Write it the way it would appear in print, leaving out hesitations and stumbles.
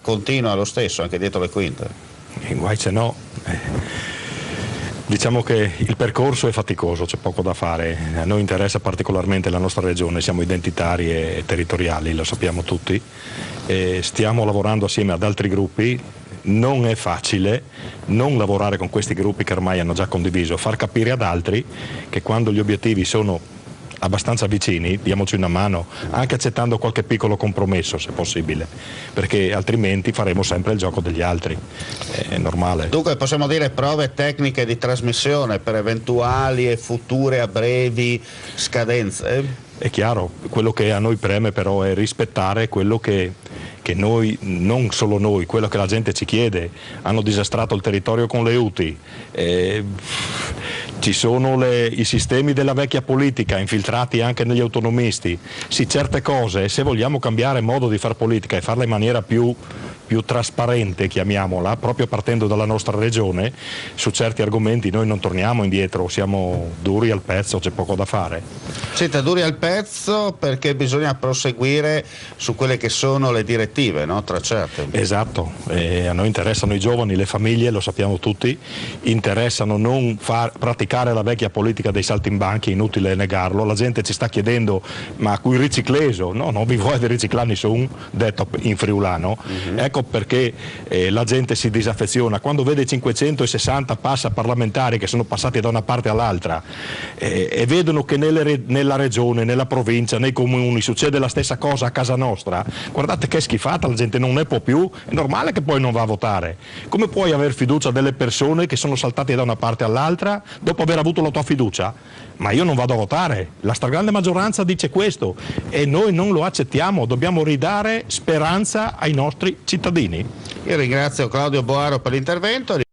continua lo stesso anche dietro le quinte? Guai se no. Diciamo che il percorso è faticoso, c'è poco da fare. A noi interessa particolarmente la nostra regione, siamo identitari e territoriali, lo sappiamo tutti. Stiamo lavorando assieme ad altri gruppi. Non è facile non lavorare con questi gruppi che ormai hanno già condiviso, far capire ad altri che quando gli obiettivi sono abbastanza vicini, diamoci una mano, anche accettando qualche piccolo compromesso se possibile, perché altrimenti faremo sempre il gioco degli altri, è normale. Dunque possiamo dire prove tecniche di trasmissione per eventuali e future a brevi scadenze? È chiaro, quello che a noi preme però è rispettare quello che noi, non solo noi, quello che la gente ci chiede. Hanno disastrato il territorio con le UTI, ci sono i sistemi della vecchia politica infiltrati anche negli autonomisti. Sì, certe cose, se vogliamo cambiare modo di fare politica e farla in maniera più trasparente, chiamiamola, proprio partendo dalla nostra regione, su certi argomenti noi non torniamo indietro, siamo duri al pezzo, c'è poco da fare. Siete duri al pezzo perché bisogna proseguire su quelle che sono le direttive, no? Tracciate. Esatto, a noi interessano i giovani, le famiglie, lo sappiamo tutti, interessano non praticare la vecchia politica dei saltimbanchi, inutile negarlo, la gente ci sta chiedendo ma cui ricicleso, no, non vi vuoi riciclare nessun, detto in friulano, ecco perché la gente si disaffeziona, quando vede 560 passa parlamentari che sono passati da una parte all'altra e vedono che nella regione, nella provincia, nei comuni succede la stessa cosa a casa nostra, guardate che schifata, la gente non ne può più, è normale che poi non va a votare. Come puoi aver fiducia delle persone che sono saltate da una parte all'altra dopo aver avuto la tua fiducia? Ma io non vado a votare, la stragrande maggioranza dice questo e noi non lo accettiamo, dobbiamo ridare speranza ai nostri cittadini. Io ringrazio Claudio Boaro per l'intervento.